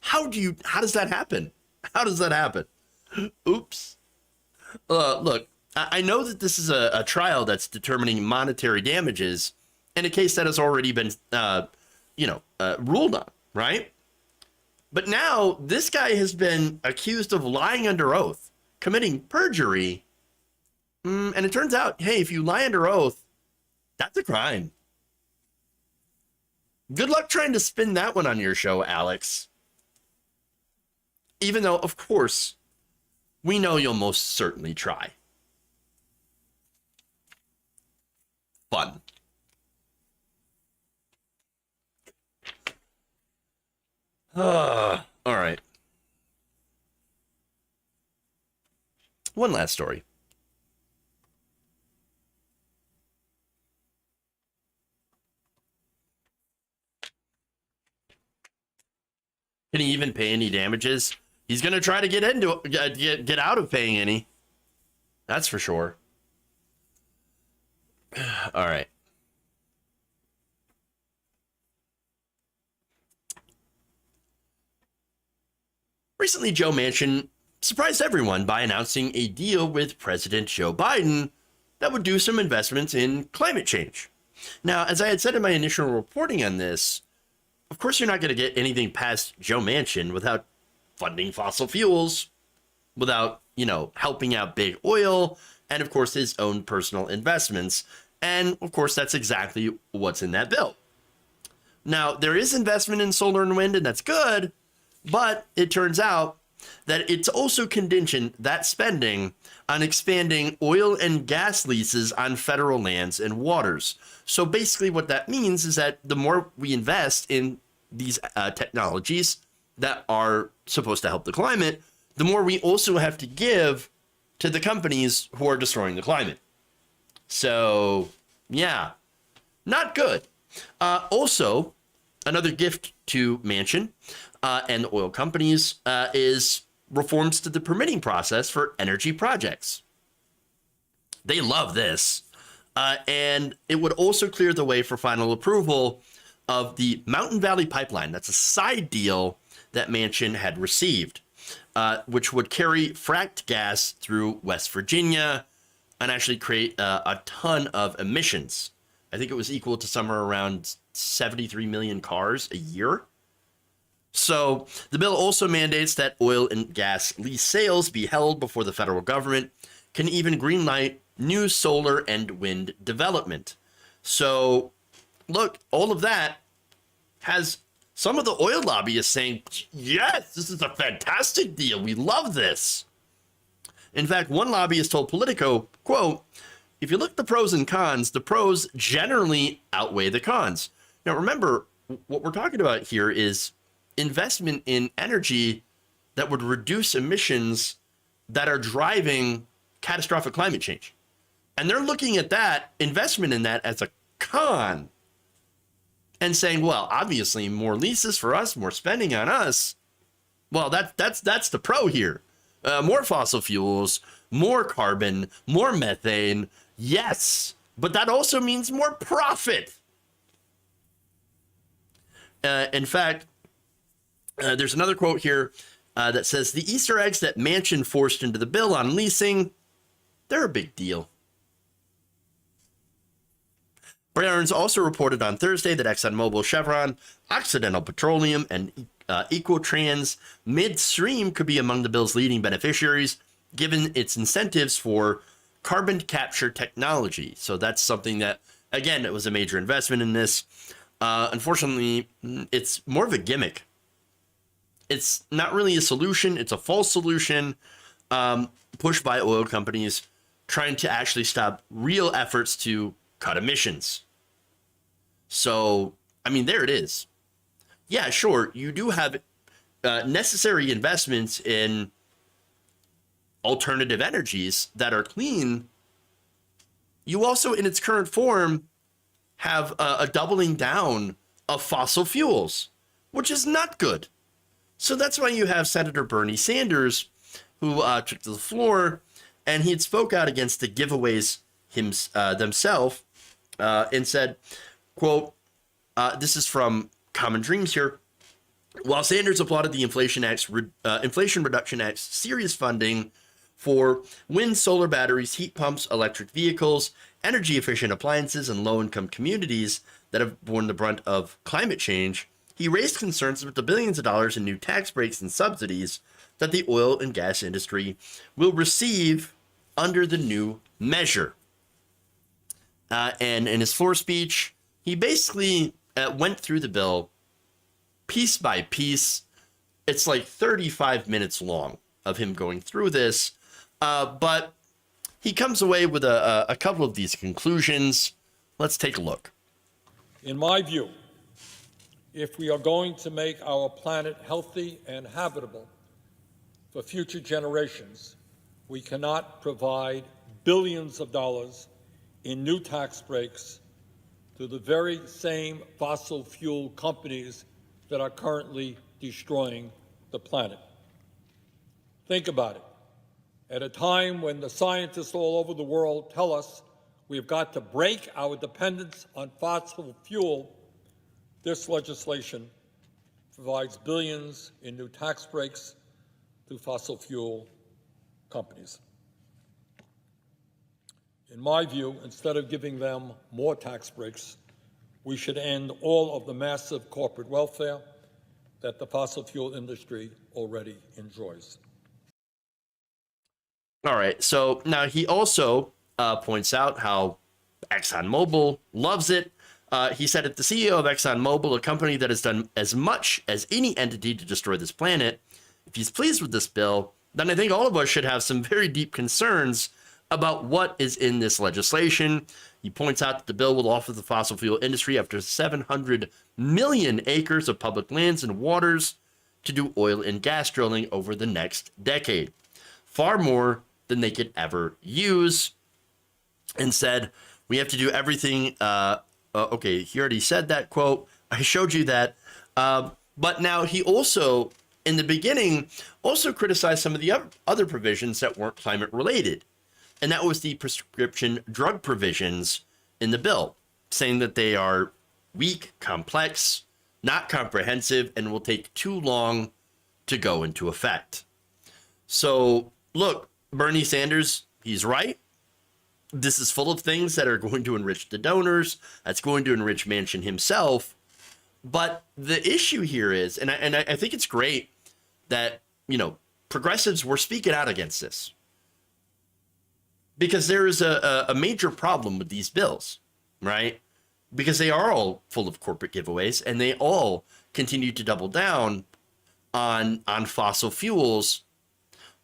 S11: How does that happen? How does that happen? Oops. Look, I know that this is a trial that's determining monetary damages in a case that has already been, ruled on, right? But now this guy has been accused of lying under oath, committing perjury. And it turns out, hey, if you lie under oath, that's a crime. Good luck trying to spin that one on your show, Alex. Even though, of course, we know you'll most certainly try. Fun. All right. One last story. Can he even pay any damages? He's going to try to get out of paying any. That's for sure. All right. Recently, Joe Manchin surprised everyone by announcing a deal with President Joe Biden that would do some investments in climate change. Now, as I had said in my initial reporting on this, of course, you're not going to get anything past Joe Manchin without funding fossil fuels, without, helping out big oil, and of course, his own personal investments. And of course, that's exactly what's in that bill. Now, there is investment in solar and wind, and that's good, but it turns out that it's also contingent, that spending, on expanding oil and gas leases on federal lands and waters. So basically what that means is that the more we invest in these technologies that are supposed to help the climate, the more we also have to give to the companies who are destroying the climate. So, yeah, not good. Also, another gift to Manchin and the oil companies is reforms to the permitting process for energy projects. They love this. And it would also clear the way for final approval of the Mountain Valley Pipeline. That's a side deal that Manchin had received, which would carry fracked gas through West Virginia and actually create a ton of emissions. I think it was equal to somewhere around 73 million cars a year. So the bill also mandates that oil and gas lease sales be held before the federal government can even greenlight new solar and wind development. So look, all of that has some of the oil lobbyists saying, yes, this is a fantastic deal. We love this. In fact, one lobbyist told Politico, quote, "If you look at the pros and cons, the pros generally outweigh the cons." Now, remember, what we're talking about here is investment in energy that would reduce emissions that are driving catastrophic climate change. And they're looking at that investment in that as a con and saying, well, obviously more leases for us, more spending on us. Well, that's the pro here. More fossil fuels, more carbon, more methane. Yes, but that also means more profit. In fact, there's another quote here that says, "The Easter eggs that Manchin forced into the bill on leasing, they're a big deal." Barron's also reported on Thursday that ExxonMobil, Chevron, Occidental Petroleum, and Equitrans midstream could be among the bill's leading beneficiaries, given its incentives for carbon capture technology. So that's something that, again, it was a major investment in this. Unfortunately, it's more of a gimmick. It's not really a solution. It's a false solution pushed by oil companies trying to actually stop real efforts to cut emissions. So, I mean, there it is. Yeah, sure, you do have necessary investments in alternative energies that are clean. You also, in its current form, have a doubling down of fossil fuels, which is not good. So that's why you have Senator Bernie Sanders, who took to the floor, and he had spoke out against the giveaways themselves and said, quote, this is from Common Dreams here. While Sanders applauded the Inflation Reduction Act's serious funding for wind, solar batteries, heat pumps, electric vehicles, energy-efficient appliances, and low-income communities that have borne the brunt of climate change, he raised concerns about the billions of dollars in new tax breaks and subsidies that the oil and gas industry will receive under the new measure. And in his floor speech, he basically went through the bill piece by piece. It's like 35 minutes long of him going through this. But he comes away with a couple of these conclusions. Let's take a look.
S17: In my view, if we are going to make our planet healthy and habitable for future generations, we cannot provide billions of dollars in new tax breaks to the very same fossil fuel companies that are currently destroying the planet. Think about it. At a time when the scientists all over the world tell us we've got to break our dependence on fossil fuel, this legislation provides billions in new tax breaks to fossil fuel companies. In my view, instead of giving them more tax breaks, we should end all of the massive corporate welfare that the fossil fuel industry already enjoys.
S11: All right, so now he also points out how ExxonMobil loves it. He said that the CEO of ExxonMobil, a company that has done as much as any entity to destroy this planet, if he's pleased with this bill, then I think all of us should have some very deep concerns about what is in this legislation. He points out that the bill will offer the fossil fuel industry up to 700 million acres of public lands and waters to do oil and gas drilling over the next decade. Far more than they could ever use. And said, we have to do everything. Okay, he already said that quote. I showed you that. But now he also, in the beginning, also criticized some of the other provisions that weren't climate related. And that was the prescription drug provisions in the bill, saying that they are weak, complex, not comprehensive, and will take too long to go into effect. So, look, Bernie Sanders, he's right. This is full of things that are going to enrich the donors. That's going to enrich Manchin himself. But the issue here is, and I think it's great that, you know, progressives were speaking out against this. Because there is a major problem with these bills, right? Because they are all full of corporate giveaways, and they all continue to double down on fossil fuels.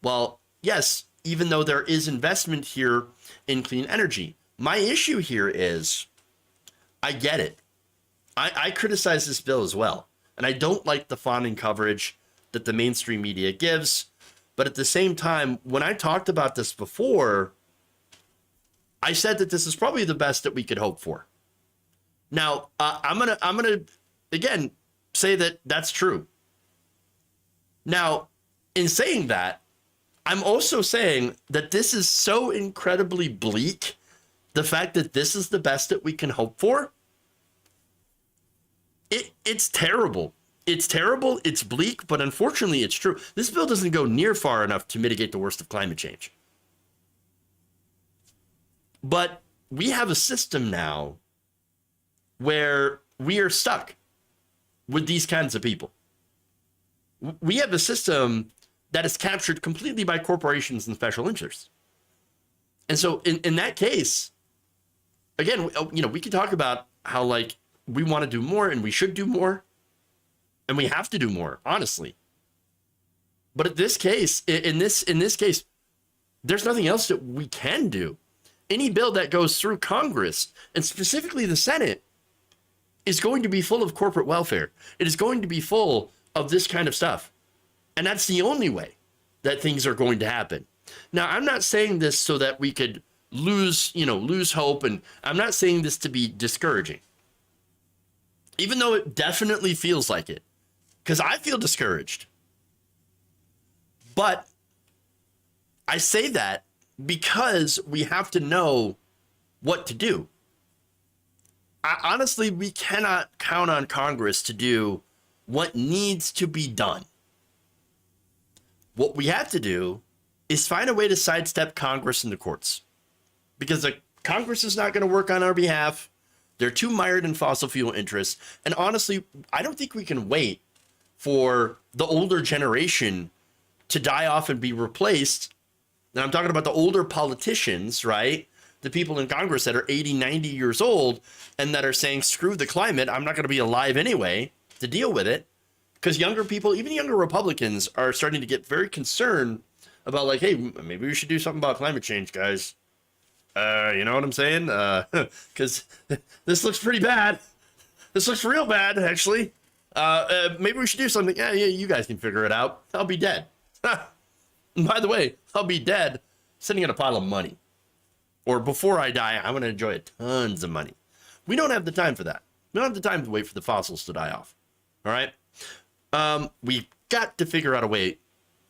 S11: Well, yes, even though there is investment here in clean energy, my issue here is, I get it. I criticize this bill as well, and I don't like the fawning coverage that the mainstream media gives. But at the same time, when I talked about this before, I said that this is probably the best that we could hope for. Now, I'm gonna again say that that's true. Now, in saying that, I'm also saying that this is so incredibly bleak. The fact that this is the best that we can hope for, it's terrible. It's terrible. It's bleak, but unfortunately, it's true. This bill doesn't go near far enough to mitigate the worst of climate change. But we have a system now where we are stuck with these kinds of people. We have a system that is captured completely by corporations and special interests. And so in that case, again, we can talk about how like we want to do more and we should do more and we have to do more, honestly. But in this case, there's nothing else that we can do. Any bill that goes through Congress, and specifically the Senate, is going to be full of corporate welfare. It is going to be full of this kind of stuff. And that's the only way that things are going to happen. Now, I'm not saying this so that we could lose hope, and I'm not saying this to be discouraging. Even though it definitely feels like it, because I feel discouraged. But I say that because we have to know what to do. Honestly, we cannot count on Congress to do what needs to be done. What we have to do is find a way to sidestep Congress and the courts, because the Congress is not going to work on our behalf. They're too mired in fossil fuel interests. And honestly, I don't think we can wait for the older generation to die off and be replaced. And I'm talking about the older politicians, right? The people in Congress that are 80, 90 years old and that are saying, screw the climate, I'm not going to be alive anyway to deal with it. Because younger people, even younger Republicans, are starting to get very concerned about like, hey, maybe we should do something about climate change, guys. You know what I'm saying? Because this looks pretty bad. This looks real bad, actually. Maybe we should do something. Yeah, you guys can figure it out. I'll be dead. By the way, I'll be dead sitting in a pile of money. Or before I die, I'm going to enjoy tons of money. We don't have the time for that. We don't have the time to wait for the fossils to die off. All right? We've got to figure out a way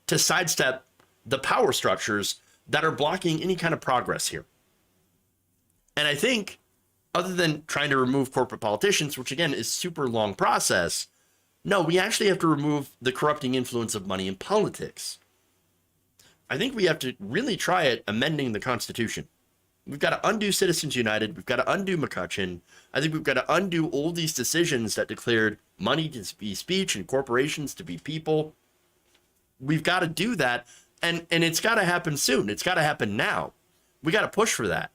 S11: to sidestep the power structures that are blocking any kind of progress here. And I think, other than trying to remove corporate politicians, which again is a super long process, no, we actually have to remove the corrupting influence of money in politics. I think we have to really try at amending the Constitution. We've got to undo Citizens United. We've got to undo McCutcheon. I think we've got to undo all these decisions that declared money to be speech and corporations to be people. We've got to do that. And it's got to happen soon. It's got to happen now. We got to push for that.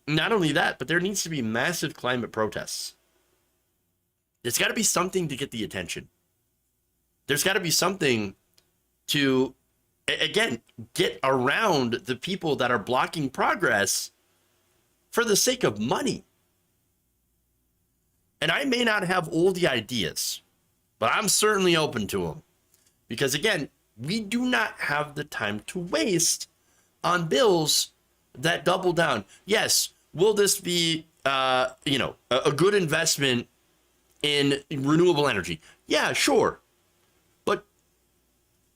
S11: Not only that, but there needs to be massive climate protests. There's got to be something to get the attention. There's got to be something to, again, get around the people that are blocking progress for the sake of money. And I may not have all the ideas, but I'm certainly open to them. Because again, we do not have the time to waste on bills that double down. Yes, will this be, a good investment in renewable energy? Yeah, sure. But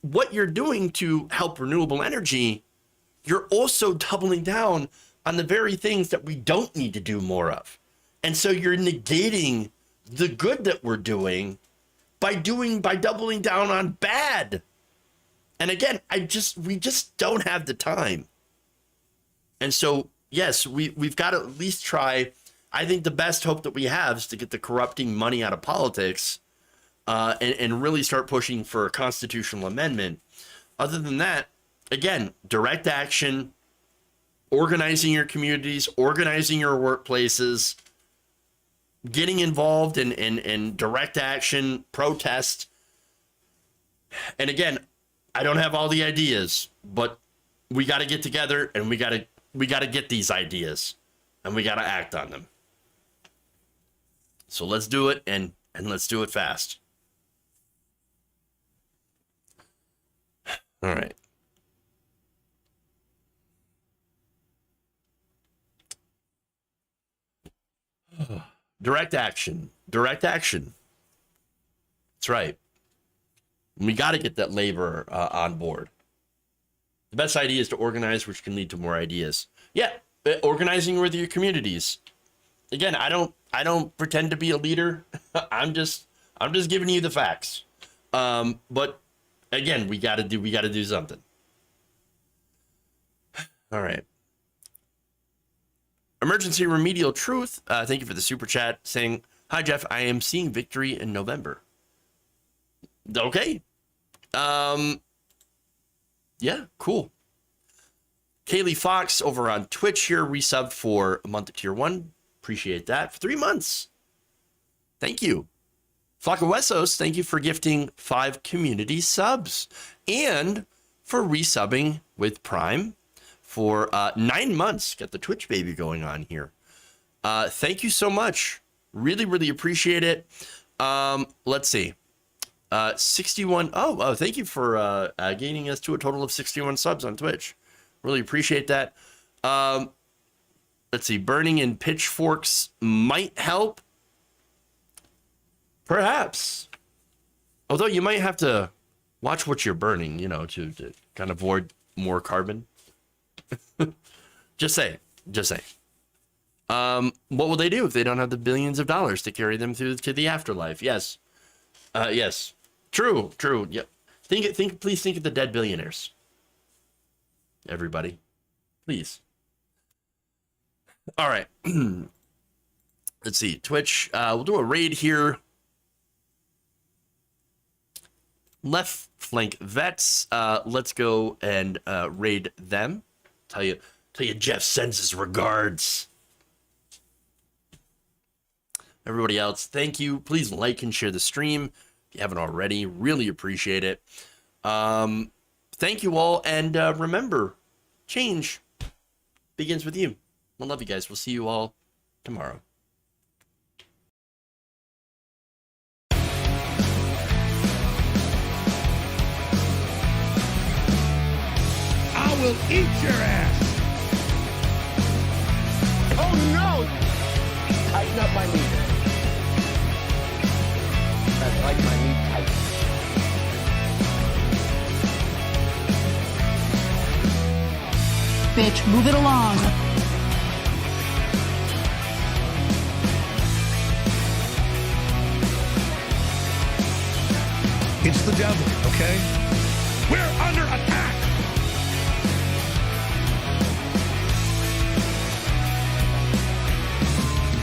S11: what you're doing to help renewable energy, you're also doubling down on the very things that we don't need to do more of. And so you're negating the good that we're doing by doubling down on bad. And again, we just don't have the time. And so, yes, we've got to at least try. I think the best hope that we have is to get the corrupting money out of politics and really start pushing for a constitutional amendment. Other than that, again, direct action, organizing your communities, organizing your workplaces, getting involved in direct action, protest. And again, I don't have all the ideas, but we got to get together and we got to get these ideas and we got to act on them. So let's do it and let's do it fast. All right. Direct action. Direct action. That's right. We got to get that labor on board. The best idea is to organize, which can lead to more ideas. Yeah, organizing with your communities. Again, I don't pretend to be a leader. I'm just giving you the facts. But again, we got to do something. All right. Emergency Remedial Truth. Thank you for the super chat saying, "Hi Jeff, I am seeing victory in November." Okay. Yeah, cool. Kaylee Fox over on Twitch here, resubbed for a month of tier 1. Appreciate that. For 3 months. Thank you. Flocka Wessos, thank you for gifting 5 community subs and for resubbing with Prime for 9 months. Got the Twitch baby going on here. Thank you so much. Really, really appreciate it. Let's see. 61. Oh, thank you for gaining us to a total of 61 subs on Twitch. Really appreciate that. Let's see. Burning in pitchforks might help. Perhaps. Although you might have to watch what you're burning, you know, to kind of avoid more carbon. Just say. What will they do if they don't have the billions of dollars to carry them through to the afterlife? Yes. Yes. True. Yep. Please think of the dead billionaires. Everybody. Please. All right. Let's see. Twitch. We'll do a raid here. Left flank vets. Let's go and raid them. Tell you Jeff sends his regards. Everybody else, thank you. Please like and share the stream if you haven't already. Really appreciate it. Thank you all, and remember, change begins with you. I love you guys. We'll see you all tomorrow.
S4: I will eat your ass.
S3: Oh no! Tighten up my meter. I like my meat tight.
S12: Bitch, move it along.
S4: It's the devil, okay? We're under attack.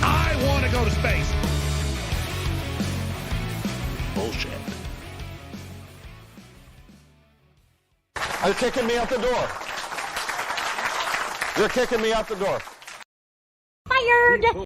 S4: I want to go to space.
S11: Bullshit.
S3: You're kicking me out the door. You're kicking me out the door.
S12: Fired!